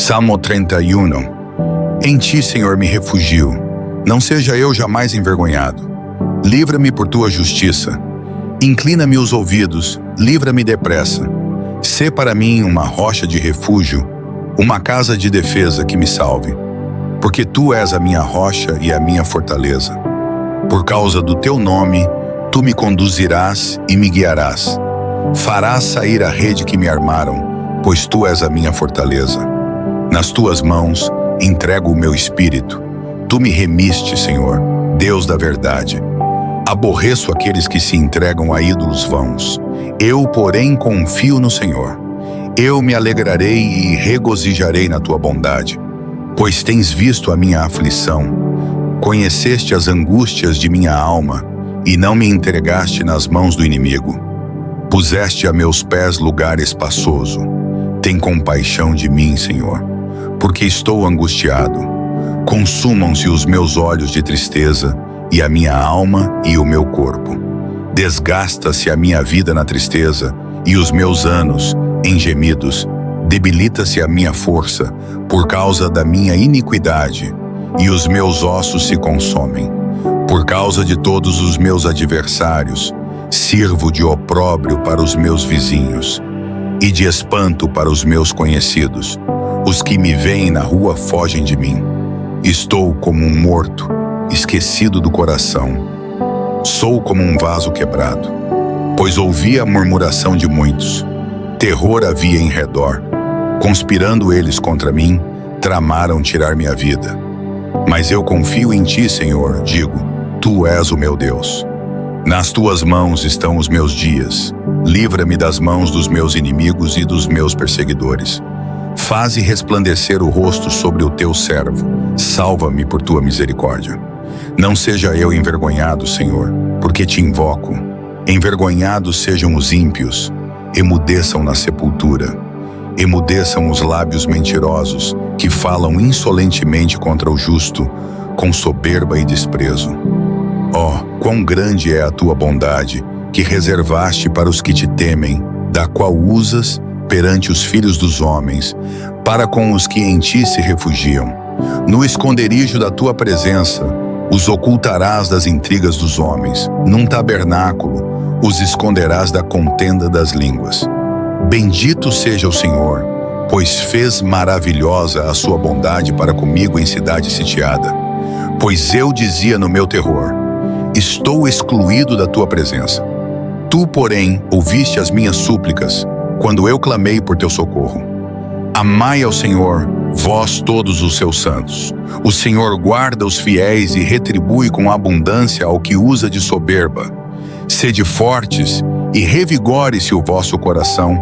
Salmo 31. Em ti, Senhor, me refugio. Não seja eu jamais envergonhado. Livra-me por tua justiça. Inclina-me os ouvidos, livra-me depressa. Sê para mim uma rocha de refúgio, uma casa de defesa que me salve. Porque tu és a minha rocha e a minha fortaleza. Por causa do teu nome, tu me conduzirás e me guiarás. Farás sair a rede que me armaram, pois tu és a minha fortaleza. Nas tuas mãos entrego o meu espírito. Tu me remiste, Senhor, Deus da verdade. Aborreço aqueles que se entregam a ídolos vãos. Eu, porém, confio no Senhor. Eu me alegrarei e regozijarei na tua bondade, pois tens visto a minha aflição. Conheceste as angústias de minha alma e não me entregaste nas mãos do inimigo. Puseste a meus pés lugar espaçoso. Tem compaixão de mim, Senhor, porque estou angustiado. Consumam-se os meus olhos de tristeza, e a minha alma e o meu corpo. Desgasta-se a minha vida na tristeza, e os meus anos em gemidos. Debilita-se a minha força por causa da minha iniquidade, e os meus ossos se consomem. Por causa de todos os meus adversários, sirvo de opróbrio para os meus vizinhos, e de espanto para os meus conhecidos. Os que me veem na rua fogem de mim. Estou como um morto, esquecido do coração. Sou como um vaso quebrado, pois ouvi a murmuração de muitos. Terror havia em redor. Conspirando eles contra mim, tramaram tirar minha vida. Mas eu confio em ti, Senhor, digo, tu és o meu Deus. Nas tuas mãos estão os meus dias. Livra-me das mãos dos meus inimigos e dos meus perseguidores. Faze resplandecer o rosto sobre o teu servo. Salva-me por tua misericórdia. Não seja eu envergonhado, Senhor, porque te invoco. Envergonhados sejam os ímpios, emudeçam na sepultura. Emudeçam os lábios mentirosos, que falam insolentemente contra o justo, com soberba e desprezo. Oh, quão grande é a tua bondade, que reservaste para os que te temem, da qual usas perante os filhos dos homens, para com os que em ti se refugiam. No esconderijo da tua presença, os ocultarás das intrigas dos homens. Num tabernáculo, os esconderás da contenda das línguas. Bendito seja o Senhor, pois fez maravilhosa a sua bondade para comigo em cidade sitiada. Pois eu dizia no meu terror, estou excluído da tua presença. Tu, porém, ouviste as minhas súplicas, quando eu clamei por teu socorro. Amai ao Senhor, vós todos os seus santos. O Senhor guarda os fiéis e retribui com abundância ao que usa de soberba. Sede fortes e revigore-se o vosso coração,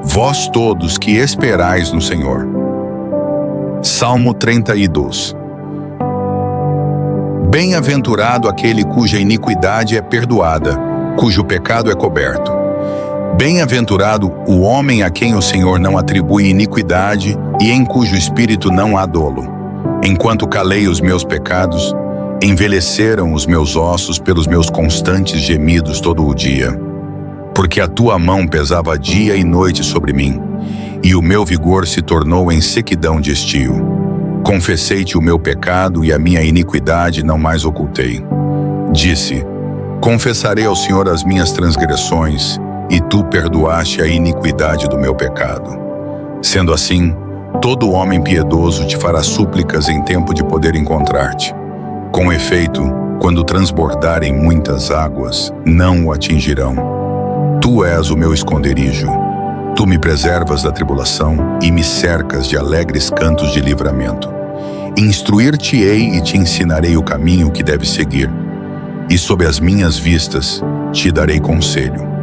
vós todos que esperais no Senhor. Salmo 32. Bem-aventurado aquele cuja iniquidade é perdoada, cujo pecado é coberto. Bem-aventurado o homem a quem o Senhor não atribui iniquidade e em cujo espírito não há dolo. Enquanto calei os meus pecados, envelheceram os meus ossos pelos meus constantes gemidos todo o dia. Porque a tua mão pesava dia e noite sobre mim, e o meu vigor se tornou em sequidão de estio. Confessei-te o meu pecado e a minha iniquidade não mais ocultei. Disse, confessarei ao Senhor as minhas transgressões, e tu perdoaste a iniquidade do meu pecado. Sendo assim, todo homem piedoso te fará súplicas em tempo de poder encontrar-te. Com efeito, quando transbordarem muitas águas, não o atingirão. Tu és o meu esconderijo. Tu me preservas da tribulação e me cercas de alegres cantos de livramento. Instruir-te-ei e te ensinarei o caminho que deves seguir. E sob as minhas vistas te darei conselho.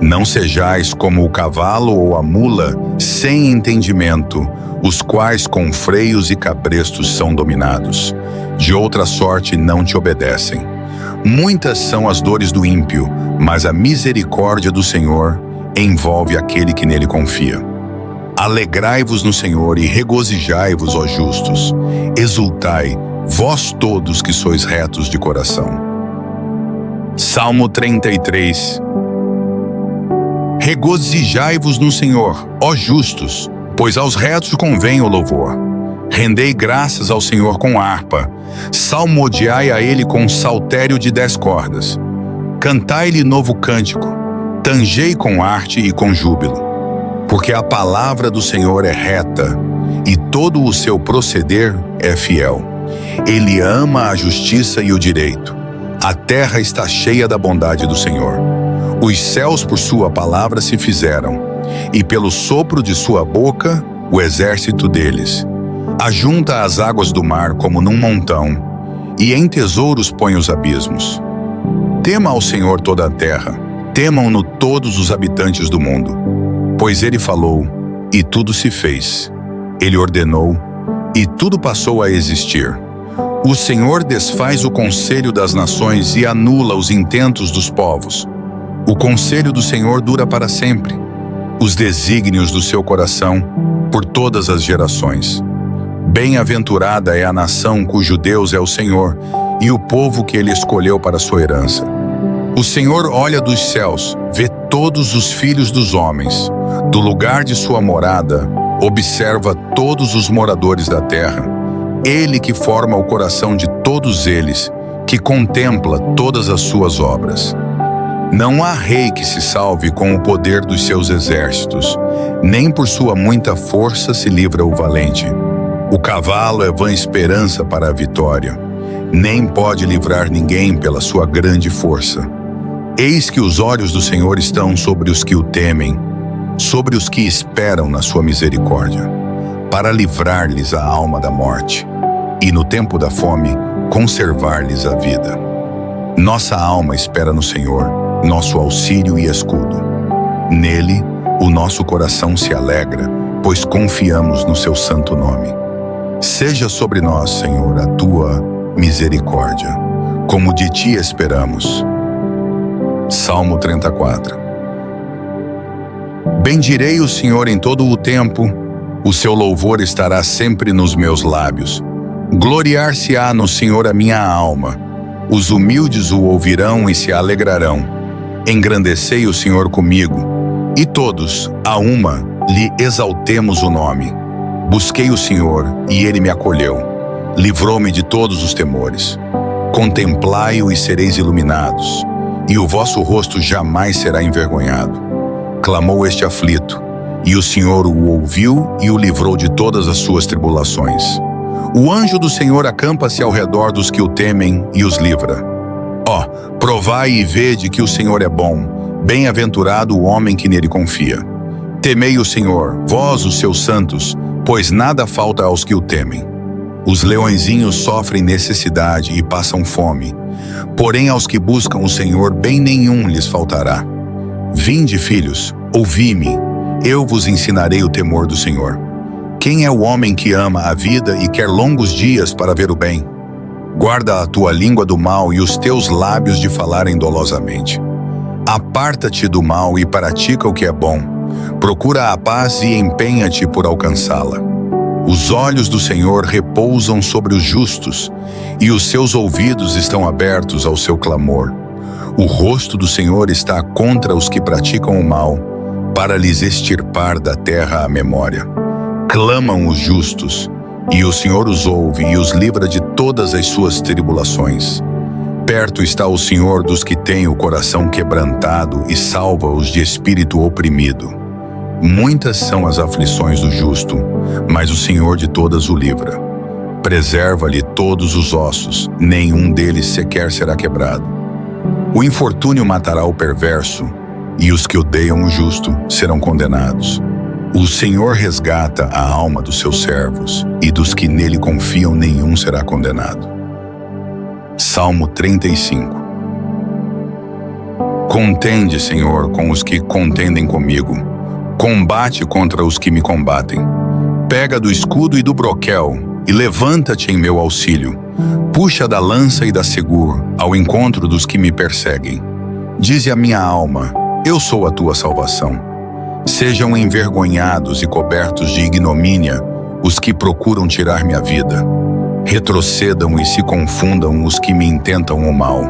Não sejais como o cavalo ou a mula sem entendimento, os quais com freios e cabrestos são dominados. De outra sorte não te obedecem. Muitas são as dores do ímpio, mas a misericórdia do Senhor envolve aquele que nele confia. Alegrai-vos no Senhor e regozijai-vos, ó justos. Exultai, vós todos que sois retos de coração. Salmo 33. Regozijai-vos no Senhor, ó justos, Pois aos retos convém o louvor. Rendei graças ao Senhor com harpa, salmodiai a Ele com saltério de 10 cordas. Cantai-lhe novo cântico, tangei com arte e com júbilo. Porque a palavra do Senhor é reta, e todo o seu proceder é fiel. Ele ama a justiça e o direito. A terra está cheia da bondade do Senhor. Os céus por sua palavra se fizeram, e pelo sopro de sua boca o exército deles. Ajunta as águas do mar como num montão, e em tesouros põe os abismos. Tema ao Senhor toda a terra, temam-no todos os habitantes do mundo. Pois ele falou, e tudo se fez. Ele ordenou, e tudo passou a existir. O Senhor desfaz o conselho das nações e anula os intentos dos povos. O conselho do Senhor dura para sempre, os desígnios do seu coração por todas as gerações. Bem-aventurada é a nação cujo Deus é o Senhor, e o povo que ele escolheu para sua herança. O Senhor olha dos céus, vê todos os filhos dos homens. Do lugar de sua morada, observa todos os moradores da terra. Ele que forma o coração de todos eles, que contempla todas as suas obras. Não há rei que se salve com o poder dos seus exércitos, nem por sua muita força se livra o valente. O cavalo é vã esperança para a vitória, nem pode livrar ninguém pela sua grande força. Eis que os olhos do Senhor estão sobre os que o temem, sobre os que esperam na sua misericórdia, para livrar-lhes a alma da morte, e no tempo da fome, conservar-lhes a vida. Nossa alma espera no Senhor, nosso auxílio e escudo. Nele, o nosso coração se alegra, pois confiamos no seu santo nome. Seja sobre nós, Senhor, a tua misericórdia, como de ti esperamos. Salmo 34. Bendirei o Senhor em todo o tempo, o seu louvor estará sempre nos meus lábios. Gloriar-se-á no Senhor a minha alma. Os humildes o ouvirão e se alegrarão. Engrandecei o Senhor comigo, e todos, a uma, lhe exaltemos o nome. Busquei o Senhor, e ele me acolheu. Livrou-me de todos os temores. Contemplai-o e sereis iluminados, e o vosso rosto jamais será envergonhado. Clamou este aflito, e o Senhor o ouviu e o livrou de todas as suas tribulações. O anjo do Senhor acampa-se ao redor dos que o temem e os livra. Provai e vede que o Senhor é bom, bem-aventurado o homem que nele confia. Temei o Senhor, vós os seus santos, pois nada falta aos que o temem. Os leõezinhos sofrem necessidade e passam fome, porém aos que buscam o Senhor bem nenhum lhes faltará. Vinde, filhos, ouvi-me, eu vos ensinarei o temor do Senhor. Quem é o homem que ama a vida e quer longos dias para ver o bem? Guarda a tua língua do mal e os teus lábios de falarem dolosamente. Aparta-te do mal e pratica o que é bom. Procura a paz e empenha-te por alcançá-la. Os olhos do Senhor repousam sobre os justos, e os seus ouvidos estão abertos ao seu clamor. O rosto do Senhor está contra os que praticam o mal, para lhes extirpar da terra a memória. Clamam os justos, e o Senhor os ouve e os livra de todas as suas tribulações. Perto está o Senhor dos que têm o coração quebrantado e salva-os de espírito oprimido. Muitas são as aflições do justo, mas o Senhor de todas o livra. Preserva-lhe todos os ossos, nenhum deles sequer será quebrado. O infortúnio matará o perverso, e os que odeiam o justo serão condenados. O Senhor resgata a alma dos seus servos, e dos que nele confiam nenhum será condenado. Salmo 35. Contende, Senhor, com os que contendem comigo. Combate contra os que me combatem. Pega do escudo e do broquel, e levanta-te em meu auxílio. Puxa da lança e da segur, ao encontro dos que me perseguem. Dize a minha alma, eu sou a tua salvação. Sejam envergonhados e cobertos de ignomínia os que procuram tirar minha vida. Retrocedam e se confundam os que me intentam o mal.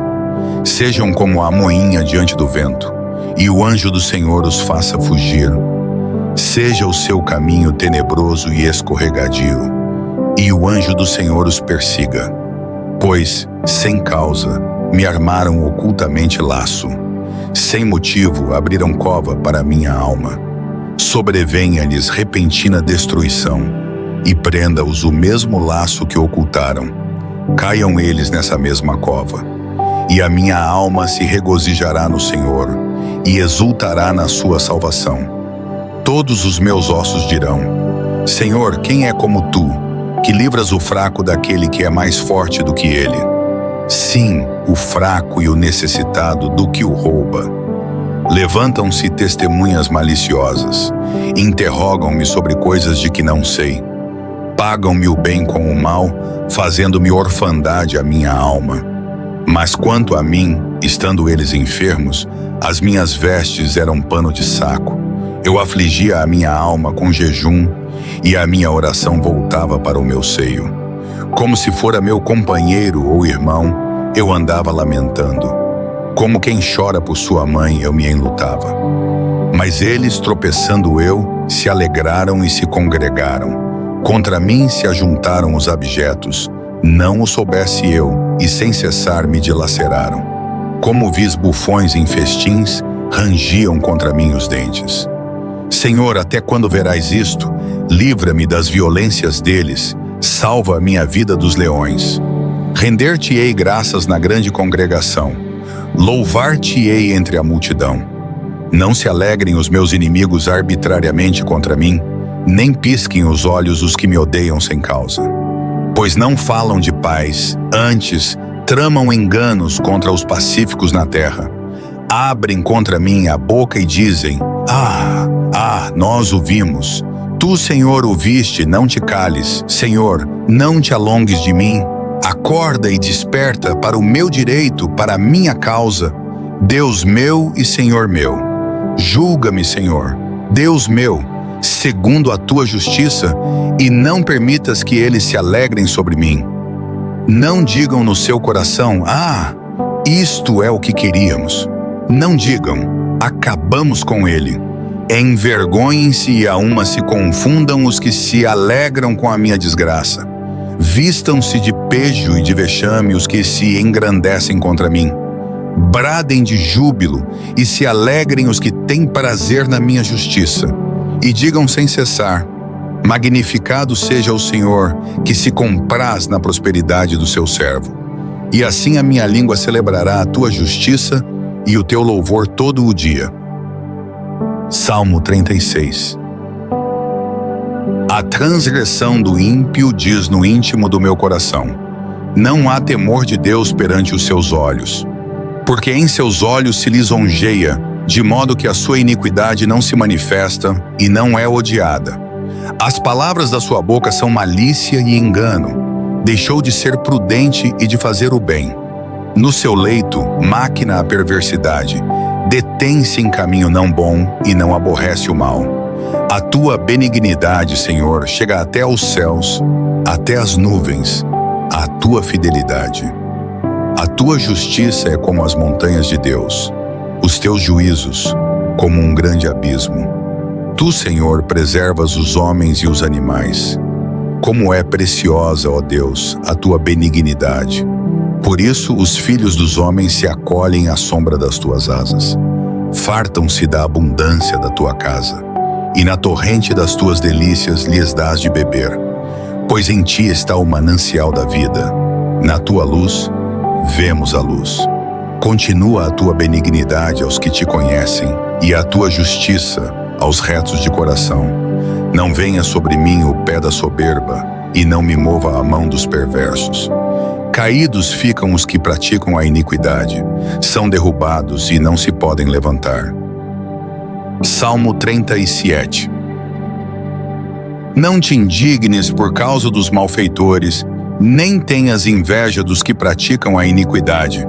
Sejam como a moinha diante do vento, e o anjo do Senhor os faça fugir. Seja o seu caminho tenebroso e escorregadio, e o anjo do Senhor os persiga. Pois, sem causa, me armaram ocultamente laço. Sem motivo, abriram cova para minha alma. Sobrevenha-lhes repentina destruição, e prenda-os o mesmo laço que ocultaram. Caiam eles nessa mesma cova. E a minha alma se regozijará no Senhor, e exultará na sua salvação. Todos os meus ossos dirão: Senhor, quem é como tu, que livras o fraco daquele que é mais forte do que ele? Sim, o fraco e o necessitado do que o rouba. Levantam-se testemunhas maliciosas, interrogam-me sobre coisas de que não sei. Pagam-me o bem com o mal, fazendo-me orfandade a minha alma. Mas quanto a mim, estando eles enfermos, as minhas vestes eram pano de saco. Eu afligia a minha alma com jejum, e a minha oração voltava para o meu seio. Como se fora meu companheiro ou irmão, eu andava lamentando. Como quem chora por sua mãe, eu me enlutava. Mas eles, tropeçando eu, se alegraram e se congregaram. Contra mim se ajuntaram os abjetos. Não o soubesse eu, e sem cessar me dilaceraram. Como vis bufões em festins, rangiam contra mim os dentes. Senhor, até quando verás isto? Livra-me das violências deles, salva a minha vida dos leões. Render-te-ei graças na grande congregação, louvar-te-ei entre a multidão. Não se alegrem os meus inimigos arbitrariamente contra mim, nem pisquem os olhos os que me odeiam sem causa. Pois não falam de paz, antes tramam enganos contra os pacíficos na terra. Abrem contra mim a boca e dizem: nós o vimos. Tu, Senhor, o viste, não te cales. Senhor, não te alongues de mim. Acorda e desperta para o meu direito, para a minha causa. Deus meu e Senhor meu. Julga-me, Senhor, Deus meu, segundo a tua justiça, e não permitas que eles se alegrem sobre mim. Não digam no seu coração: isto é o que queríamos. Não digam: acabamos com ele. Envergonhem-se e a uma se confundam os que se alegram com a minha desgraça. Vistam-se de pejo e de vexame os que se engrandecem contra mim. Bradem de júbilo e se alegrem os que têm prazer na minha justiça. E digam sem cessar: magnificado seja o Senhor, que se compraz na prosperidade do seu servo. E assim a minha língua celebrará a tua justiça e o teu louvor todo o dia. Salmo 36. A transgressão do ímpio diz no íntimo do meu coração: não há temor de Deus perante os seus olhos, porque em seus olhos se lisonjeia, de modo que a sua iniquidade não se manifesta e não é odiada. As palavras da sua boca são malícia e engano. Deixou de ser prudente e de fazer o bem. No seu leito, máquina a perversidade. Detém-se em caminho não bom e não aborrece o mal. A tua benignidade, Senhor, chega até aos céus, até as nuvens, a tua fidelidade. A tua justiça é como as montanhas de Deus, os teus juízos como um grande abismo. Tu, Senhor, preservas os homens e os animais. Como é preciosa, ó Deus, a tua benignidade. Por isso os filhos dos homens se acolhem à sombra das tuas asas. Fartam-se da abundância da tua casa, e na torrente das tuas delícias lhes dás de beber. Pois em ti está o manancial da vida. Na tua luz, vemos a luz. Continua a tua benignidade aos que te conhecem, e a tua justiça aos retos de coração. Não venha sobre mim o pé da soberba, e não me mova a mão dos perversos. Caídos ficam os que praticam a iniquidade, são derrubados e não se podem levantar. Salmo 37. Não te indignes por causa dos malfeitores, nem tenhas inveja dos que praticam a iniquidade,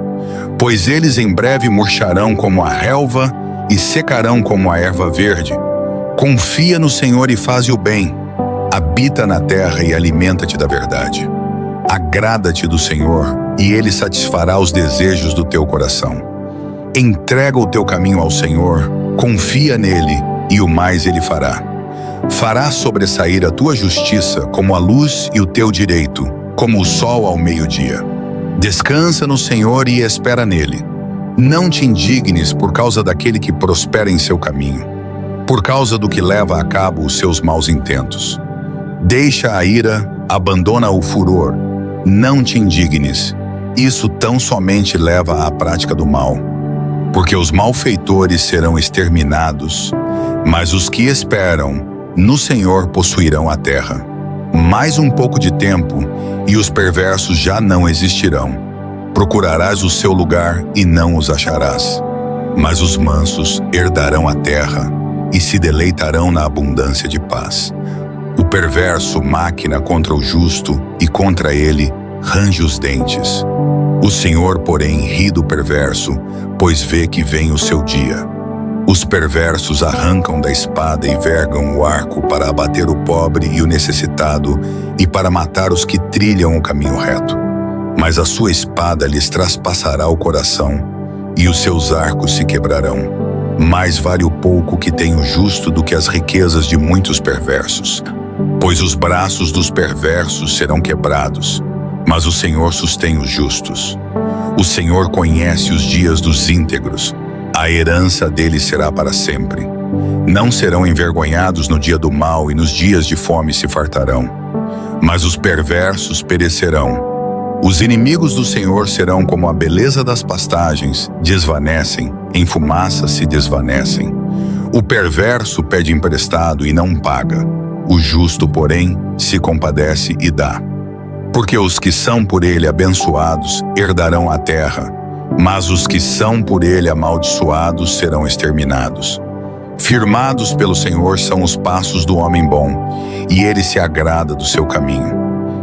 pois eles em breve murcharão como a relva e secarão como a erva verde. Confia no Senhor e faze o bem. Habita na terra e alimenta-te da verdade. Agrada-te do Senhor, e Ele satisfará os desejos do teu coração. Entrega o teu caminho ao Senhor, confia nele, e o mais Ele fará. Farás sobressair a tua justiça como a luz e o teu direito, como o sol ao meio-dia. Descansa no Senhor e espera nele. Não te indignes por causa daquele que prospera em seu caminho, por causa do que leva a cabo os seus maus intentos. Deixa a ira, abandona o furor. Não te indignes. Isso tão somente leva à prática do mal. Porque os malfeitores serão exterminados, mas os que esperam no Senhor possuirão a terra. Mais um pouco de tempo, e os perversos já não existirão. Procurarás o seu lugar e não os acharás. Mas os mansos herdarão a terra e se deleitarão na abundância de paz. O perverso maquina contra o justo e contra ele range os dentes. O Senhor, porém, ri do perverso, pois vê que vem o seu dia. Os perversos arrancam da espada e vergam o arco para abater o pobre e o necessitado e para matar os que trilham o caminho reto. Mas a sua espada lhes traspassará o coração e os seus arcos se quebrarão. Mais vale o pouco que tem o justo do que as riquezas de muitos perversos. Pois os braços dos perversos serão quebrados, mas o Senhor sustém os justos. O Senhor conhece os dias dos íntegros, a herança deles será para sempre. Não serão envergonhados no dia do mal e nos dias de fome se fartarão. Mas os perversos perecerão. Os inimigos do Senhor serão como a beleza das pastagens, desvanecem, em fumaça se desvanecem. O perverso pede emprestado e não paga. O justo, porém, se compadece e dá. Porque os que são por ele abençoados herdarão a terra, mas os que são por ele amaldiçoados serão exterminados. Firmados pelo Senhor são os passos do homem bom, e ele se agrada do seu caminho.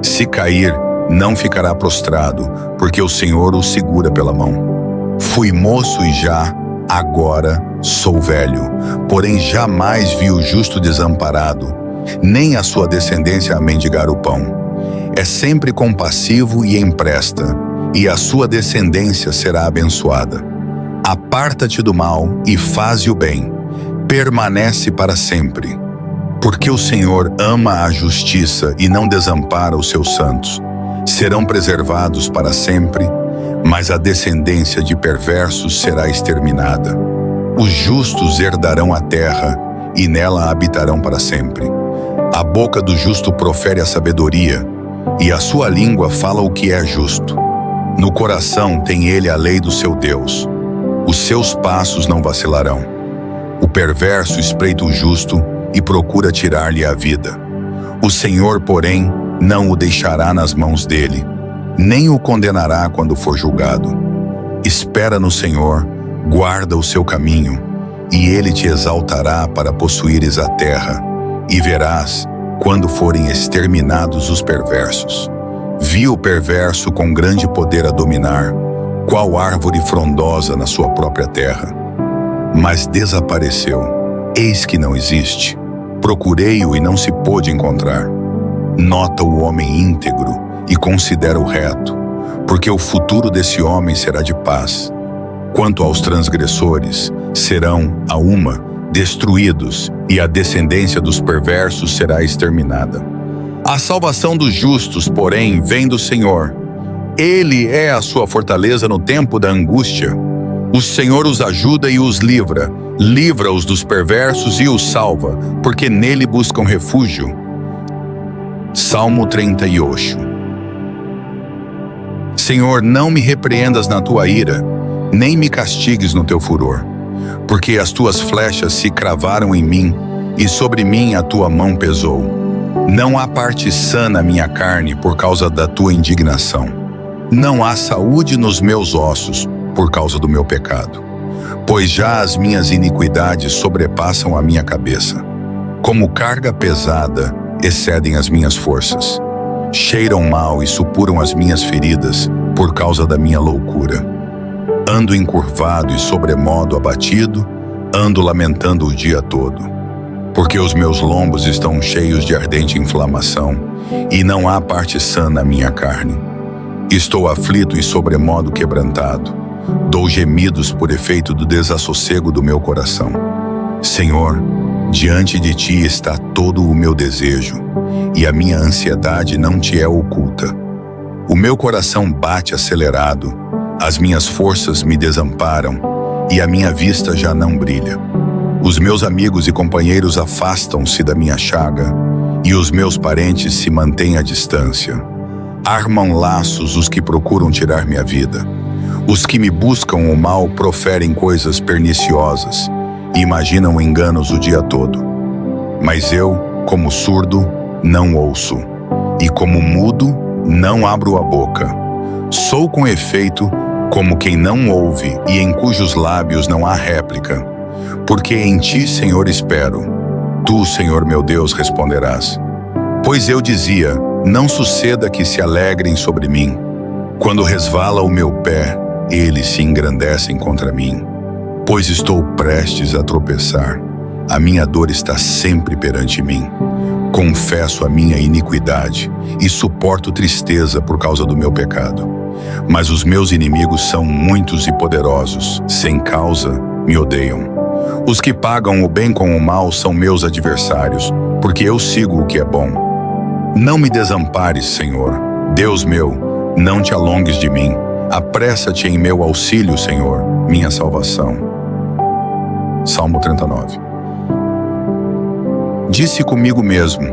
Se cair, não ficará prostrado, porque o Senhor o segura pela mão. Fui moço e já, agora, sou velho, porém jamais vi o justo desamparado, nem a sua descendência a mendigar o pão. É sempre compassivo e empresta, e a sua descendência será abençoada. Aparta-te do mal e faze o bem, permanece para sempre. Porque o Senhor ama a justiça e não desampara os seus santos. Serão preservados para sempre, mas a descendência de perversos será exterminada. Os justos herdarão a terra e nela habitarão para sempre. A boca do justo profere a sabedoria, e a sua língua fala o que é justo. No coração tem ele a lei do seu Deus. Os seus passos não vacilarão. O perverso espreita o justo e procura tirar-lhe a vida. O Senhor, porém, não o deixará nas mãos dele, nem o condenará quando for julgado. Espera no Senhor, guarda o seu caminho, e ele te exaltará para possuíres a terra, e verás quando forem exterminados os perversos. Vi o perverso com grande poder a dominar, qual árvore frondosa na sua própria terra. Mas desapareceu, eis que não existe. Procurei-o e não se pôde encontrar. Nota o homem íntegro e considera o reto, porque o futuro desse homem será de paz. Quanto aos transgressores, serão, a uma, destruídos, e a descendência dos perversos será exterminada. A salvação dos justos, porém, vem do Senhor. Ele é a sua fortaleza no tempo da angústia. O Senhor os ajuda e os livra, livra-os dos perversos e os salva, porque nele buscam refúgio. Salmo 38. Senhor, não me repreendas na tua ira, nem me castigues no teu furor, porque as tuas flechas se cravaram em mim, e sobre mim a tua mão pesou. Não há parte sã na minha carne por causa da tua indignação. Não há saúde nos meus ossos por causa do meu pecado. Pois já as minhas iniquidades sobrepassam a minha cabeça. Como carga pesada, excedem as minhas forças. Cheiram mal e supuram as minhas feridas por causa da minha loucura. Ando encurvado e sobremodo abatido, ando lamentando o dia todo. Porque os meus lombos estão cheios de ardente inflamação, e não há parte sã na minha carne. Estou aflito e sobremodo quebrantado. Dou gemidos por efeito do desassossego do meu coração. Senhor, Diante de ti está todo o meu desejo, e a minha ansiedade não te é oculta. O meu coração bate acelerado, as minhas forças me desamparam, e a minha vista já não brilha. Os meus amigos e companheiros afastam-se da minha chaga, e os meus parentes se mantêm à distância. Armam laços os que procuram tirar minha vida. Os que me buscam o mal proferem coisas perniciosas e imaginam enganos o dia todo. Mas eu, como surdo, não ouço, e como mudo, não abro a boca. Sou com efeito como quem não ouve e em cujos lábios não há réplica. Porque em ti, Senhor, espero. Tu, Senhor meu Deus, responderás. Pois eu dizia, não suceda que se alegrem sobre mim. Quando resvala o meu pé, eles se engrandecem contra mim. Pois estou prestes a tropeçar. A minha dor está sempre perante mim. Confesso a minha iniquidade e suporto tristeza por causa do meu pecado. Mas os meus inimigos são muitos e poderosos. Sem causa, me odeiam. Os que pagam o bem com o mal são meus adversários, porque eu sigo o que é bom. Não me desampares, Senhor. Deus meu, não te alongues de mim. Apressa-te em meu auxílio, Senhor, minha salvação. Salmo 39. Disse comigo mesmo,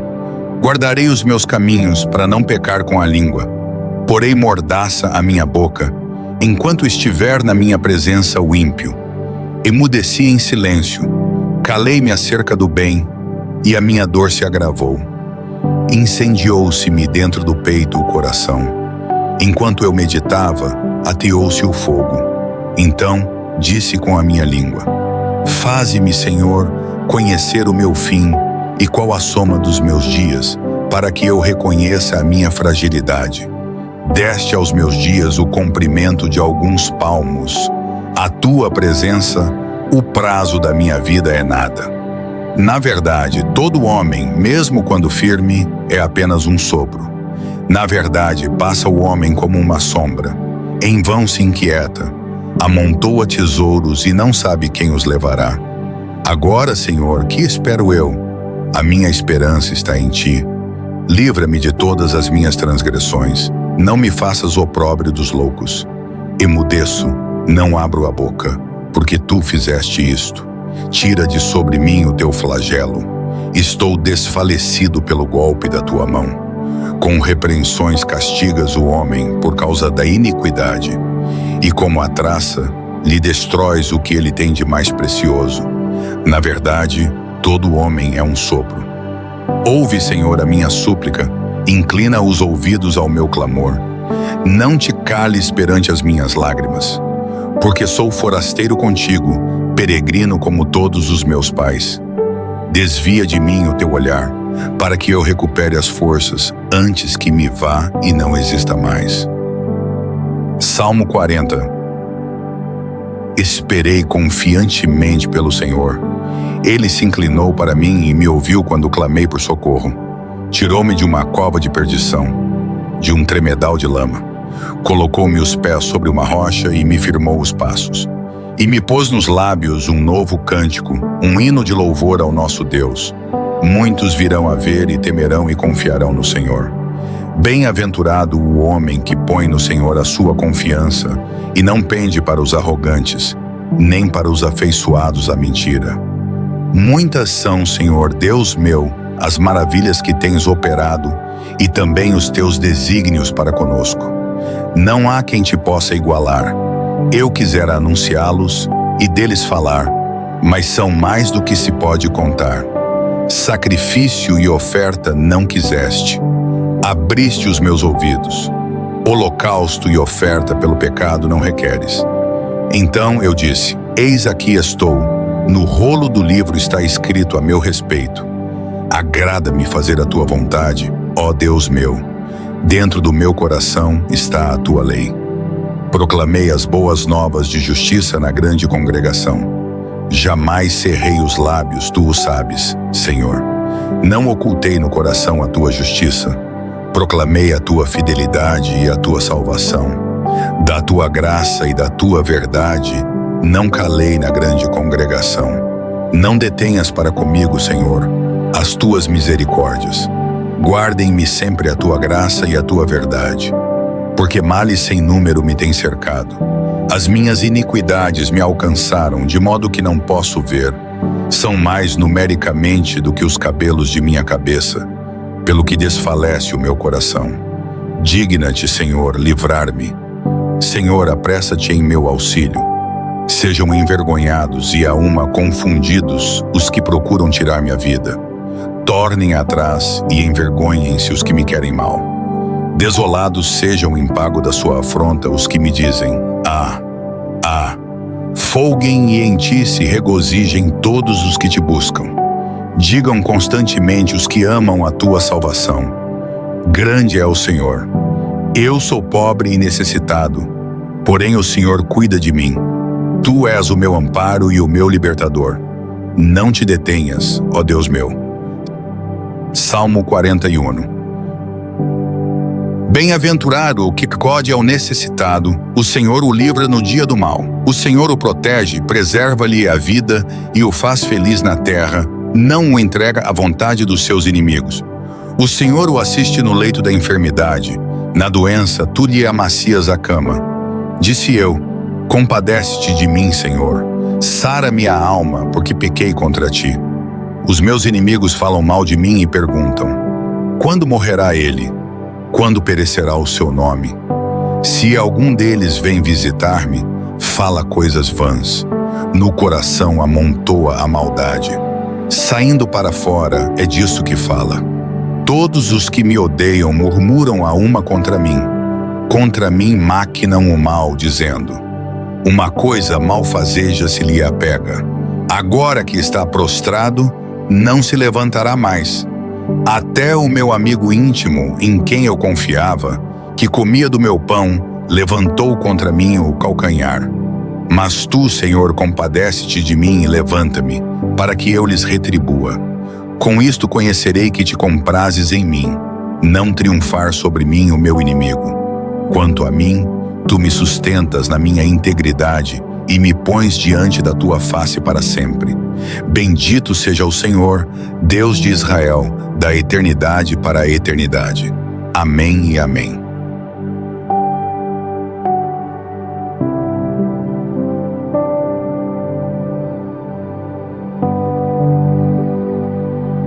guardarei os meus caminhos para não pecar com a língua. Porei mordaça à minha boca, enquanto estiver na minha presença o ímpio. Emudeci em silêncio, calei-me acerca do bem, e a minha dor se agravou. Incendiou-se-me dentro do peito o coração. Enquanto eu meditava, ateou-se o fogo. Então, disse com a minha língua, faze-me, Senhor, conhecer o meu fim e qual a soma dos meus dias, para que eu reconheça a minha fragilidade. Deste aos meus dias o comprimento de alguns palmos. A tua presença, o prazo da minha vida é nada. Na verdade, todo homem, mesmo quando firme, é apenas um sopro. Na verdade, passa o homem como uma sombra. Em vão se inquieta. Amontoa tesouros e não sabe quem os levará. Agora, Senhor, que espero eu? A minha esperança está em ti. Livra-me de todas as minhas transgressões. Não me faças opróbrio dos loucos. Emudeço, não abro a boca, porque tu fizeste isto. Tira de sobre mim o teu flagelo. Estou desfalecido pelo golpe da tua mão. Com repreensões castigas o homem por causa da iniquidade, e como a traça, lhe destróis o que ele tem de mais precioso. Na verdade, todo homem é um sopro. Ouve, Senhor, a minha súplica, inclina os ouvidos ao meu clamor. Não te cales perante as minhas lágrimas, porque sou forasteiro contigo, peregrino como todos os meus pais. Desvia de mim o teu olhar, para que eu recupere as forças antes que me vá e não exista mais. Salmo 40. Esperei confiantemente pelo Senhor. Ele se inclinou para mim e me ouviu quando clamei por socorro. Tirou-me de uma cova de perdição, de um tremedal de lama. Colocou-me os pés sobre uma rocha e me firmou os passos. E me pôs nos lábios um novo cântico, um hino de louvor ao nosso Deus. Muitos virão a ver e temerão e confiarão no Senhor. Bem-aventurado o homem que põe no Senhor a sua confiança e não pende para os arrogantes, nem para os afeiçoados à mentira. Muitas são, Senhor Deus meu, as maravilhas que tens operado e também os teus desígnios para conosco. Não há quem te possa igualar. Eu quisera anunciá-los e deles falar, mas são mais do que se pode contar. Sacrifício e oferta não quiseste. Abriste os meus ouvidos. Holocausto e oferta pelo pecado não requeres. Então eu disse, eis aqui estou. No rolo do livro está escrito a meu respeito. Agrada-me fazer a tua vontade, ó Deus meu. Dentro do meu coração está a tua lei. Proclamei as boas novas de justiça na grande congregação. Jamais cerrei os lábios, tu o sabes, Senhor. Não ocultei no coração a tua justiça. Proclamei a tua fidelidade e a tua salvação. Da tua graça e da tua verdade, não calei na grande congregação. Não detenhas para comigo, Senhor, as tuas misericórdias. Guardem-me sempre a tua graça e a tua verdade, porque males sem número me têm cercado. As minhas iniquidades me alcançaram, de modo que não posso ver. São mais numericamente do que os cabelos de minha cabeça, pelo que desfalece o meu coração. Digna-te, Senhor, livrar-me. Senhor, apressa-te em meu auxílio. Sejam envergonhados e a uma confundidos os que procuram tirar minha vida. Tornem atrás e envergonhem-se os que me querem mal. Desolados sejam em pago da sua afronta os que me dizem: Folguem e em ti se regozijem todos os que te buscam. Digam constantemente os que amam a tua salvação: grande é o Senhor. Eu sou pobre e necessitado, porém o Senhor cuida de mim. Tu és o meu amparo e o meu libertador. Não te detenhas, ó Deus meu. Salmo 41. Bem-aventurado o que acode ao necessitado, o Senhor o livra no dia do mal. O Senhor o protege, preserva-lhe a vida e o faz feliz na terra, não o entrega à vontade dos seus inimigos. O Senhor o assiste no leito da enfermidade, na doença tu lhe amacias a cama. Disse eu: compadece-te de mim, Senhor. Sara-me a alma, porque pequei contra ti. Os meus inimigos falam mal de mim e perguntam: quando morrerá ele? Quando perecerá o seu nome? Se algum deles vem visitar-me, fala coisas vãs. No coração amontoa a maldade. Saindo para fora, é disso que fala. Todos os que me odeiam murmuram a uma contra mim. Contra mim maquinam o mal, dizendo: uma coisa malfazeja se lhe apega. Agora que está prostrado, não se levantará mais. Até o meu amigo íntimo, em quem eu confiava, que comia do meu pão, levantou contra mim o calcanhar. Mas tu, Senhor, compadece-te de mim e levanta-me, para que eu lhes retribua. Com isto conhecerei que te comprazes em mim, não triunfar sobre mim o meu inimigo. Quanto a mim, tu me sustentas na minha integridade e me pões diante da tua face para sempre. Bendito seja o Senhor, Deus de Israel, da eternidade para a eternidade. Amém e amém.